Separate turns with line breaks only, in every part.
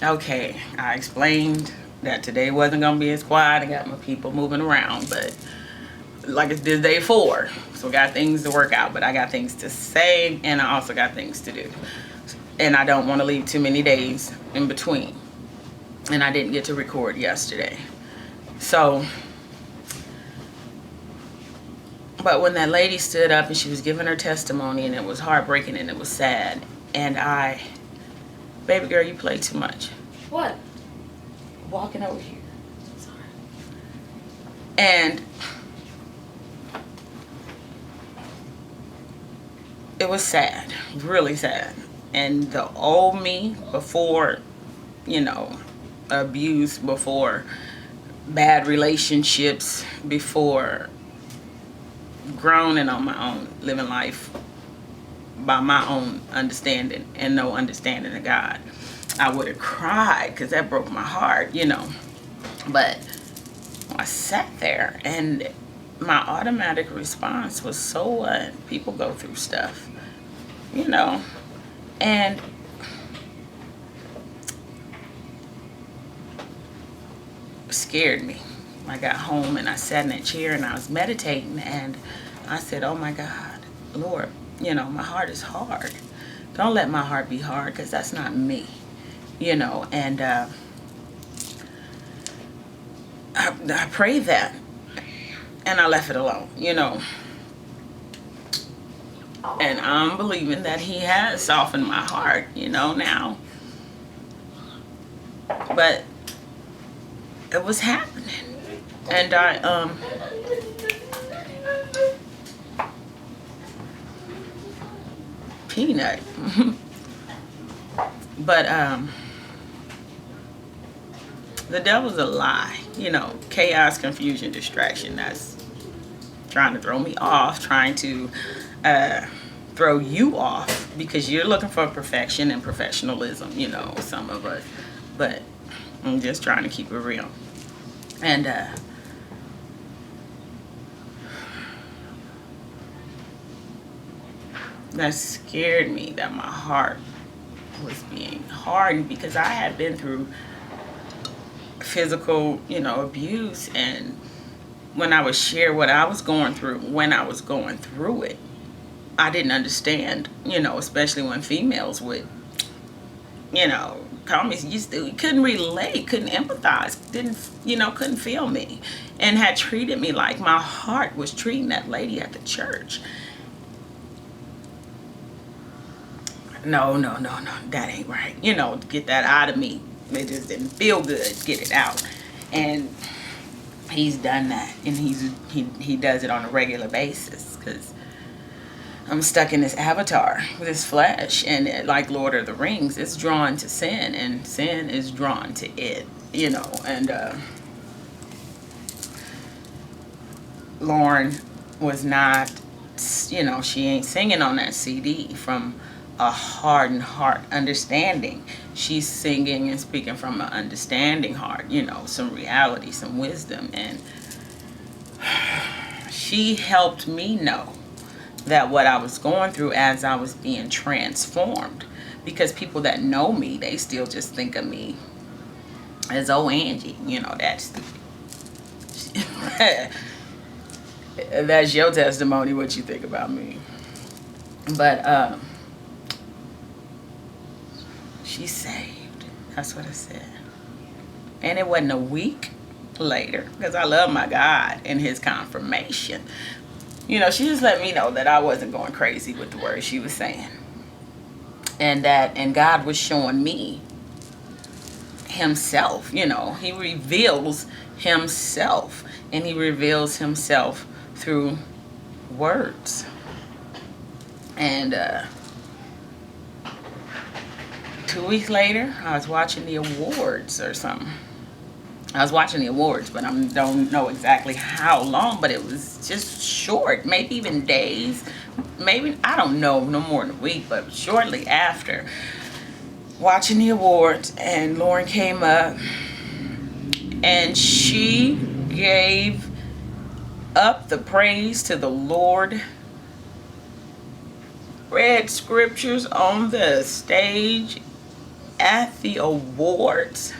Okay, I explained that today wasn't gonna be as quiet. I got my people moving around, but like it's this day 4, so I got things to work out. But I got things to say, and I also got things to do, and I don't want to leave too many days in between. And I didn't get to record yesterday, so. But when that lady stood up and she was giving her testimony, and it was heartbreaking and it was sad, and baby girl, you play too much.
What?
Walking over here. Sorry. And it was sad, really sad. And the old me before, abuse, before bad relationships, before grown and on my own, living life by my own understanding and no understanding of God, I would have cried because that broke my heart, But I sat there, and my automatic response was, so what? People go through stuff, and it scared me. I got home and I sat in that chair and I was meditating, and I said, oh my God, Lord, my heart is hard. Don't let my heart be hard, because that's not me, and I prayed that, and I left it alone, and I'm believing that he has softened my heart, now, but it was happening, and I peanut but the devil's a lie, chaos, confusion, distraction. That's trying to throw me off, trying to throw you off, because you're looking for perfection and professionalism, some of us, but I'm just trying to keep it real. And that scared me, that my heart was being hardened, because I had been through physical, abuse, and when I would share what I was going through, when I was going through it, I didn't understand, especially when females would, call me, you couldn't relate, couldn't empathize, couldn't feel me, and had treated me like my heart was treating that lady at the church. No, that ain't right. Get that out of me. It just didn't feel good. Get it out. And he's done that, and he does it on a regular basis, because I'm stuck in this avatar, this flesh, and like Lord of the Rings, it's drawn to sin, and sin is drawn to it, and Lauren was not, she ain't singing on that CD from a hardened heart understanding. She's singing and speaking from an understanding heart, some reality, some wisdom, and she helped me know that what I was going through as I was being transformed, because people that know me, they still just think of me as, oh, Angie, that's that's your testimony, what you think about me. But she's saved. That's what I said. And it wasn't a week later, because I love my God and his confirmation. She just let me know that I wasn't going crazy with the words she was saying. And God was showing me himself. He reveals himself, and he reveals himself through words. And 2 weeks later, I was watching the awards or something. I was watching the awards, but I don't know exactly how long, but it was just short, maybe even days, maybe, I don't know, no more than a week, but shortly after watching the awards, and Lauren came up, and she gave up the praise to the Lord, read scriptures on the stage, at the awards,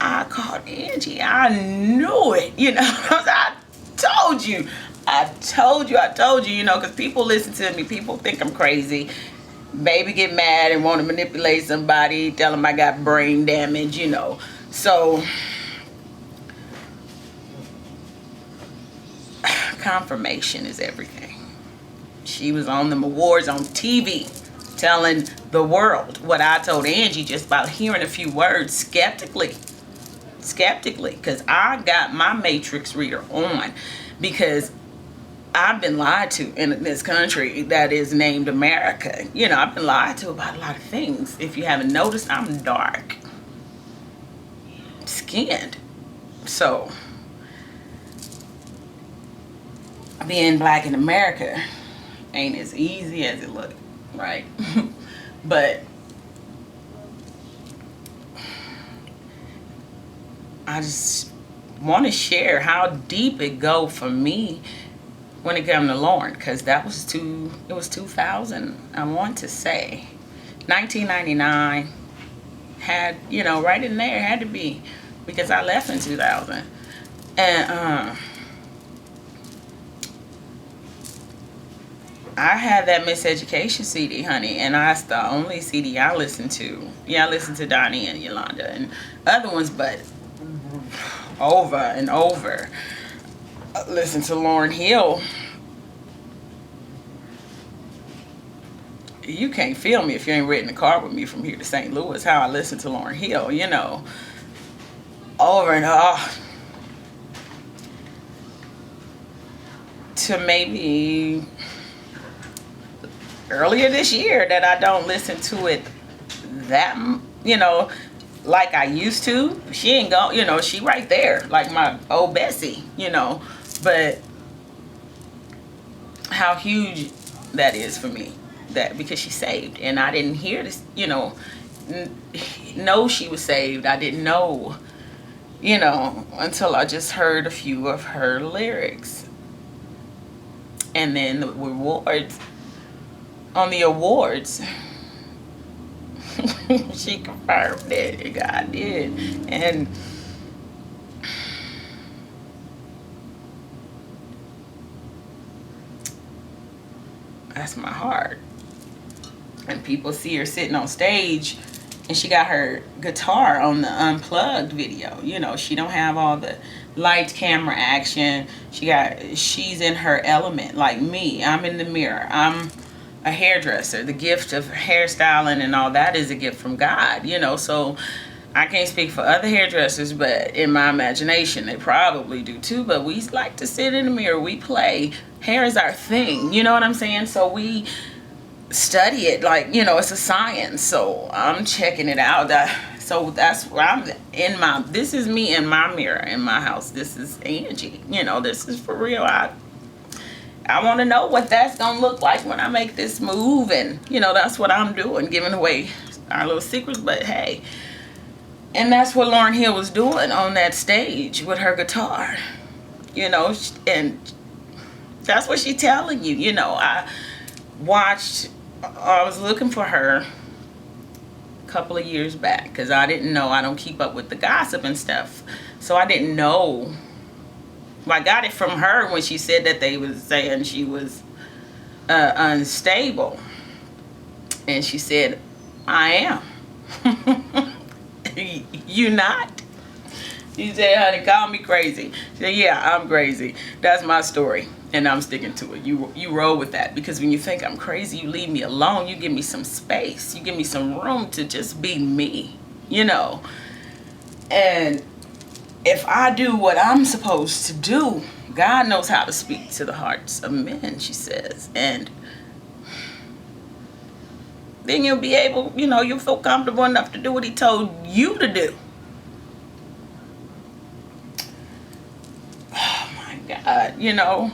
I called Angie. I knew it, I told you. Because people listen to me. People think I'm crazy. Baby get mad and want to manipulate somebody, tell them I got brain damage. So, confirmation is everything. She was on them awards on TV telling the world what I told Angie just by hearing a few words skeptically, because I got my matrix reader on, because I've been lied to in this country that is named America. I've been lied to about a lot of things. If you haven't noticed, I'm dark skinned. So being black in America ain't as easy as it looked, right? But I just want to share how deep it go for me when it came to Lauren, because it was 2000, I want to say 1999 had, right in there, had to be, because I left in 2000. And I had that Miseducation CD, honey, and that's the only CD I listened to. Yeah, I listened to Donnie and Yolanda and other ones, but over and over, listen to Lauryn Hill. You can't feel me if you ain't ridden the car with me from here to St. Louis, how I listen to Lauryn Hill, over and over. To maybe earlier this year that I don't listen to it that, like I used to. She ain't go, she right there, like my old Bessie, but how huge that is for me, that because she's saved, and I didn't hear this, know she was saved. I didn't know, until I just heard a few of her lyrics. And then the rewards, on the awards, she confirmed it. God did. And that's my heart. And people see her sitting on stage, and she got her guitar on the Unplugged video. She don't have all the lights, camera, action. She's in her element, like me. I'm in the mirror. I'm a hairdresser. The gift of hairstyling and all that is a gift from God, so I can't speak for other hairdressers, but in my imagination, they probably do too. But we like to sit in the mirror. We play. Hair is our thing. You know what I'm saying? So we study it like, it's a science. So I'm checking it out. So that's where I'm in this is me in my mirror in my house. This is Angie. This is for real. I want to know what that's going to look like when I make this move. And, that's what I'm doing, giving away our little secrets. But, hey, and that's what Lauryn Hill was doing on that stage with her guitar, and that's what she's telling you. I was looking for her a couple of years back, because I didn't know. I don't keep up with the gossip and stuff. So I didn't know. I got it from her when she said that they was saying she was unstable. And she said, I am. You not? She said, honey, call me crazy. She said, yeah, I'm crazy. That's my story. And I'm sticking to it. You roll with that. Because when you think I'm crazy, you leave me alone. You give me some space. You give me some room to just be me. And if I do what I'm supposed to do, God knows how to speak to the hearts of men, she says. And then you'll be able, you'll feel comfortable enough to do what he told you to do. Oh my God,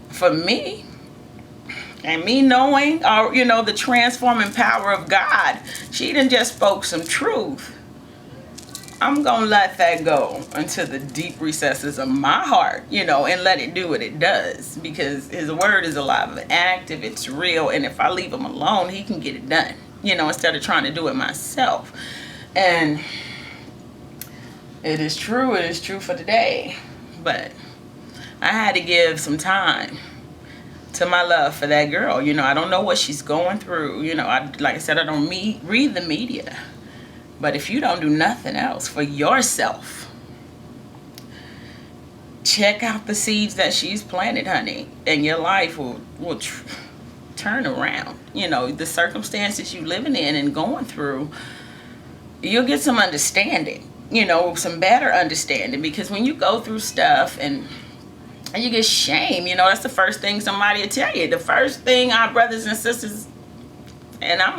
for me, and me knowing, or, the transforming power of God, she done just spoke some truth. I'm going to let that go into the deep recesses of my heart, and let it do what it does. Because his word is alive and active. It's real. And if I leave him alone, he can get it done. instead of trying to do it myself. And it is true for today. But I had to give some time to my love for that girl. I don't know what she's going through. Like I said, I don't read the media. But if you don't do nothing else for yourself, check out the seeds that she's planted, honey, and your life will turn around. The circumstances you living in and going through, you'll get some understanding, some better understanding. Because when you go through stuff and you get shame, that's the first thing somebody will tell you. The first thing our brothers and sisters, and our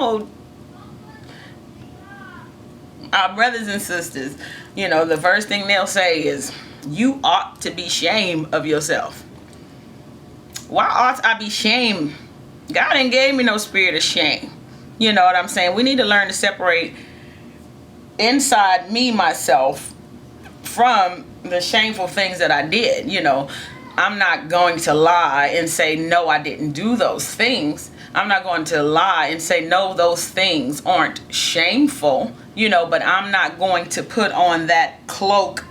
brothers and sisters, the first thing they'll say is, you ought to be ashamed of yourself. Why ought I be ashamed? God ain't gave me no spirit of shame. You know what I'm saying? We need to learn to separate inside me, myself, from the shameful things that I did. I'm not going to lie and say, no, I didn't do those things. I'm not going to lie and say, no, those things aren't shameful, but I'm not going to put on that cloak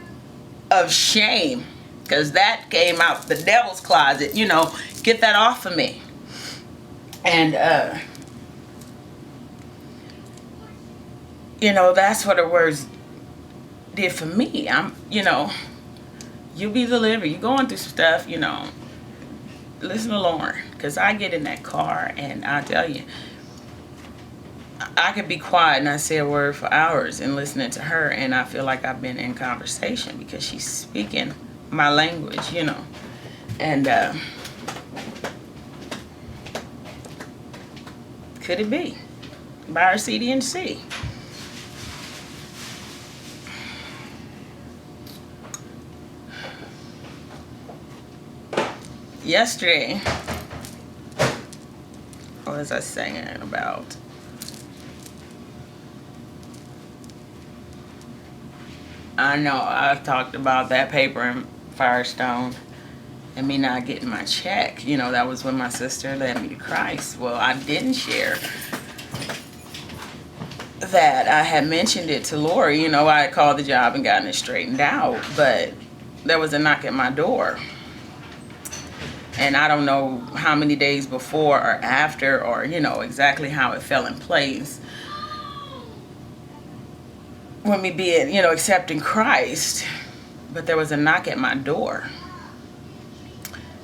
of shame, because that came out the devil's closet. Get that off of me. And, that's what the words did for me. You be delivered. You going through stuff, listen to Lauren, because I get in that car and I tell you, I could be quiet and not say a word for hours and listening to her, and I feel like I've been in conversation because she's speaking my language, and could it be by our CDNC? Yesterday, what was I saying about? I know I've talked about that paper in Firestone and me not getting my check. That was when my sister led me to Christ. Well, I didn't share that. I had mentioned it to Lori. I had called the job and gotten it straightened out, but there was a knock at my door. And I don't know how many days before or after, or, exactly how it fell in place. When me being, accepting Christ, but there was a knock at my door.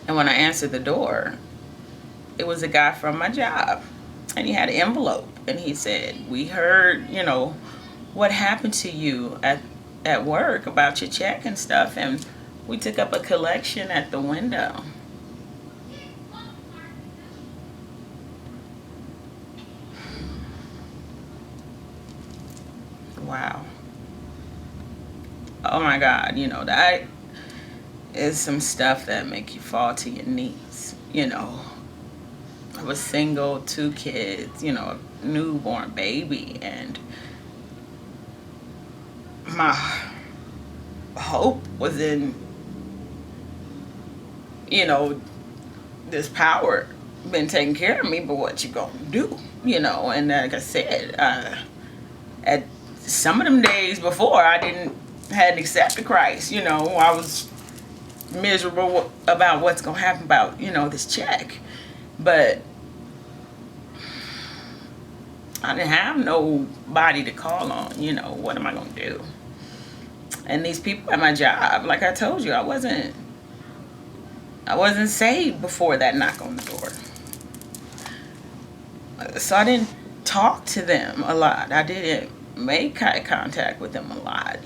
And when I answered the door, it was a guy from my job. And he had an envelope. And he said, we heard, what happened to you at work about your check and stuff. And we took up a collection at the window. Wow. Oh my God, that is some stuff that make you fall to your knees. I was single, 2 kids, a newborn baby, and my hope was in, this power been taking care of me, but what you gonna do? And like I said, at some of them days before I hadn't accepted Christ, I was miserable about what's gonna happen about, this check. But I didn't have nobody to call on, what am I gonna do? And these people at my job, like I told you, I wasn't saved before that knock on the door. So I didn't talk to them a lot. I didn't make eye contact with them a lot,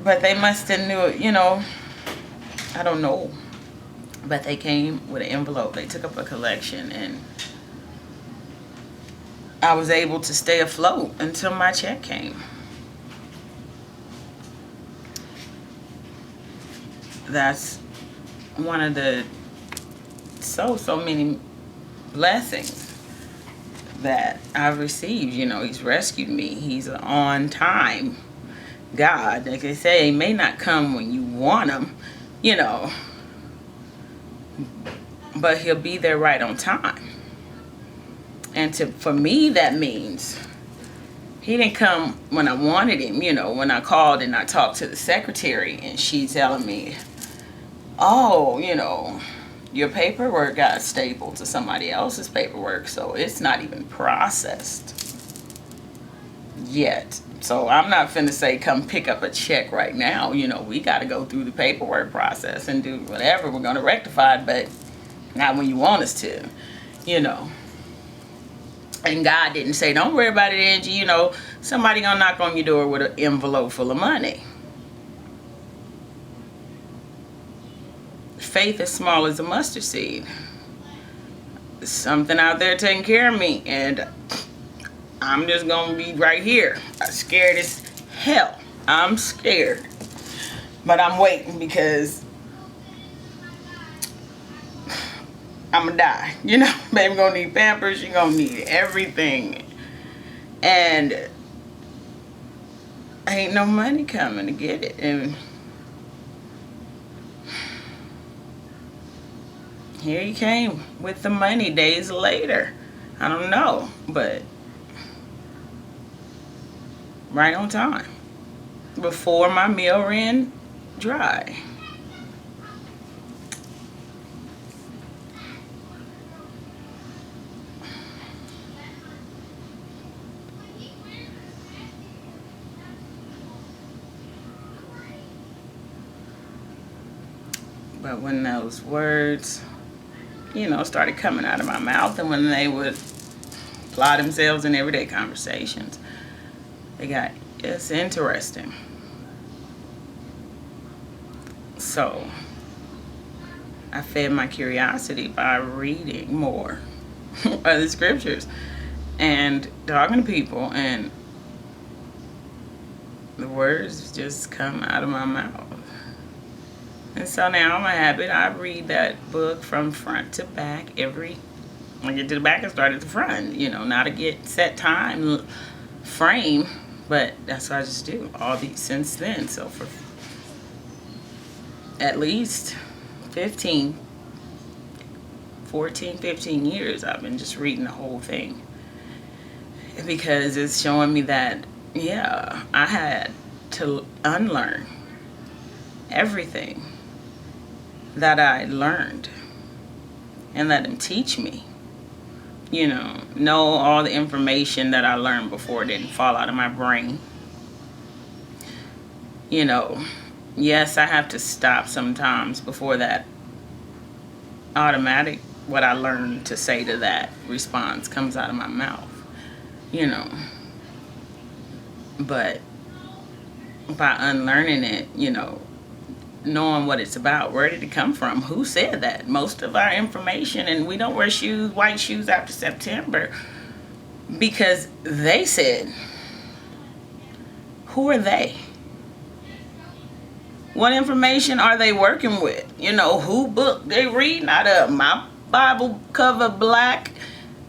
but they must have knew, I don't know, but they came with an envelope. They took up a collection, and I was able to stay afloat until my check came. That's one of the so many blessings that I've received. He's rescued me. He's an on-time God. Like they say, he may not come when you want him, but he'll be there right on time. And for me, that means he didn't come when I wanted him. When I called and I talked to the secretary and she's telling me, oh, your paperwork got stapled to somebody else's paperwork, so it's not even processed yet. So I'm not finna say come pick up a check right now. We got to go through the paperwork process and do whatever. We're going to rectify it, but not when you want us to. And God didn't say, don't worry about it, Angie. Somebody gonna knock on your door with an envelope full of money. Faith as small as a mustard seed. There's something out there taking care of me, and I'm just gonna be right here. I'm scared as hell. I'm scared. But I'm waiting because I'm gonna die. Baby gonna need Pampers. You're gonna need everything. And ain't no money coming to get it. And here he came with the money days later. I don't know, but right on time. Before my meal ran dry. But when those words, started coming out of my mouth, and when they would apply themselves in everyday conversations, it's interesting. So I fed my curiosity by reading more of the scriptures and talking to people, and the words just come out of my mouth. And so now I'm a habit. I read that book from front to back when I get to the back, I start at the front, not to get set time frame, but that's what I just do all these since then. So for at least 15 years, I've been just reading the whole thing, because it's showing me that, I had to unlearn everything that I learned and let him teach me. Know all the information that I learned before didn't fall out of my brain. Yes, I have to stop sometimes before that automatic, what I learned to say to that response comes out of my mouth. But by unlearning it, knowing what it's about, where did it come from, who said that, most of our information, and we don't wear white shoes after September because they said. Who are they? What information are they working with? Who book they reading out of? My Bible cover black,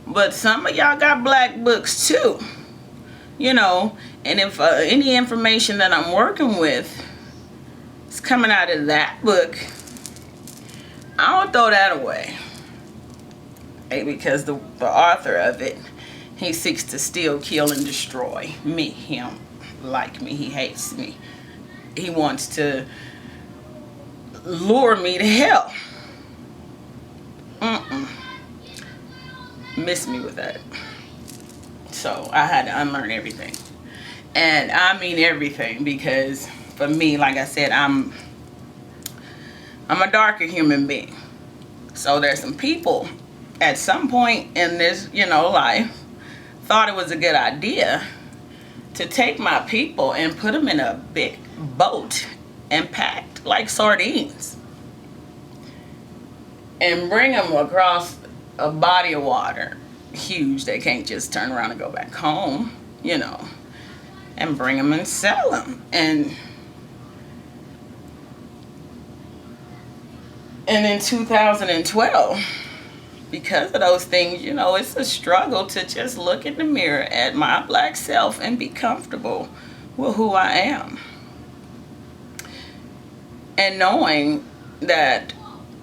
but some of y'all got black books too. And if any information that I'm working with is coming out of that book, I don't throw that away. Because the author of it, he seeks to steal, kill, and destroy me. He don't like me. He hates me. He wants to lure me to hell. Miss me with that. So I had to unlearn everything. And I mean everything, because for me, like I said, I'm a darker human being. So there's some people at some point in this, life, thought it was a good idea to take my people and put them in a big boat and packed like sardines and bring them across a body of water huge. They can't just turn around and go back home, and bring them and sell them. And in 2012, because of those things, it's a struggle to just look in the mirror at my black self and be comfortable with who I am. And knowing that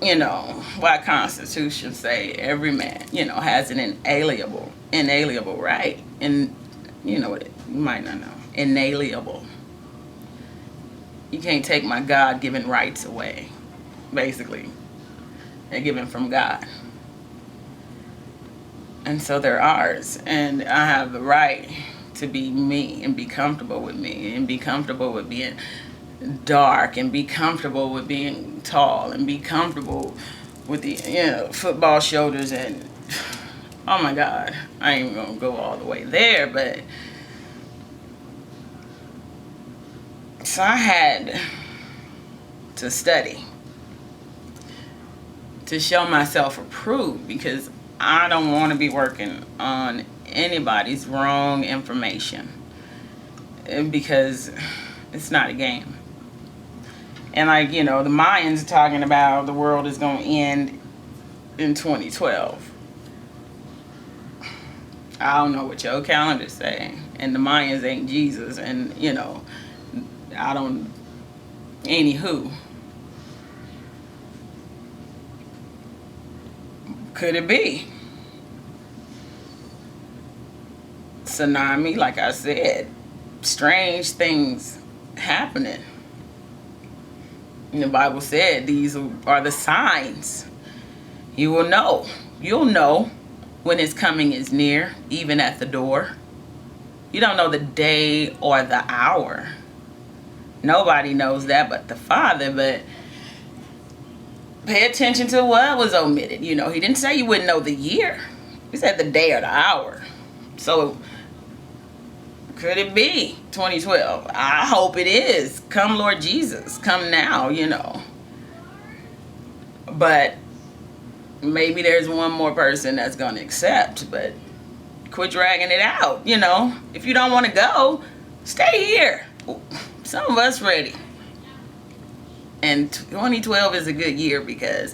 why Constitution say every man, has an inalienable right. And you know what you might not know. Inalienable. You can't take my God-given rights away, basically. They're given from God. And so they're ours. And I have the right to be me and be comfortable with me and be comfortable with being dark and be comfortable with being tall and be comfortable with the football shoulders. And oh my God, I ain't even gonna go all the way there, but so I had to study to show myself approved, because I don't want to be working on anybody's wrong information, because it's not a game. And like, the Mayans are talking about the world is going to end in 2012. I don't know what your calendars say, and the Mayans ain't Jesus, and I don't, anywho. Could it be? Tsunami, like I said, strange things happening. And the Bible said these are the signs. You will know. You'll know when his coming is near, even at the door. You don't know the day or the hour. Nobody knows that but the Father. But pay attention to what was omitted. He didn't say you wouldn't know the year. He said the day or the hour. So could it be 2012? I hope it is. Come Lord Jesus. Come now, But maybe there's one more person that's going to accept. But quit dragging it out, If you don't want to go, stay here. Some of us ready. And 2012 is a good year, because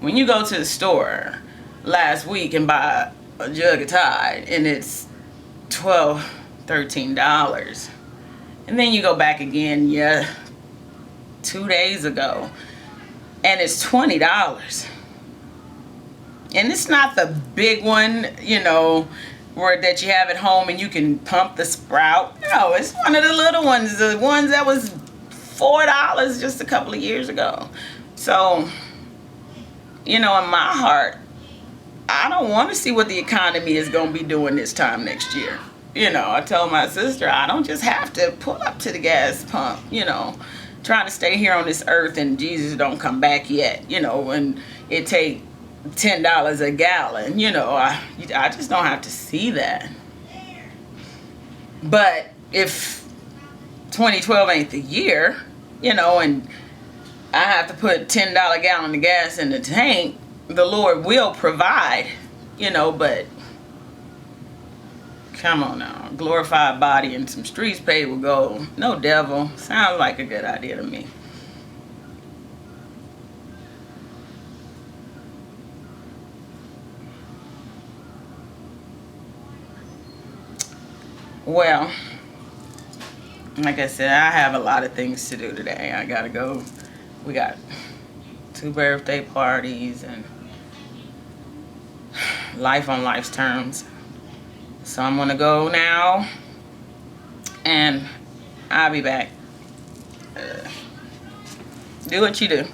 when you go to the store last week and buy a jug of Tide and it's $12, $13, and then you go back again 2 days ago and it's $20, and it's not the big one where that you have at home and you can pump the sprout. No, it's one of the little ones, the ones that was $4 just a couple of years ago. So, in my heart, I don't want to see what the economy is going to be doing this time next year. I told my sister, I don't just have to pull up to the gas pump, trying to stay here on this earth and Jesus don't come back yet, and it take $10 a gallon, I just don't have to see that. But if 2012 ain't the year, and I have to put $10 gallon of gas in the tank, the Lord will provide, but come on now, glorified body and some streets paved with gold. No devil. Sounds like a good idea to me. Well, like I said, I have a lot of things to do today. I gotta go. We got 2 birthday parties and life on life's terms. So I'm gonna go now, and I'll be back. Do what you do.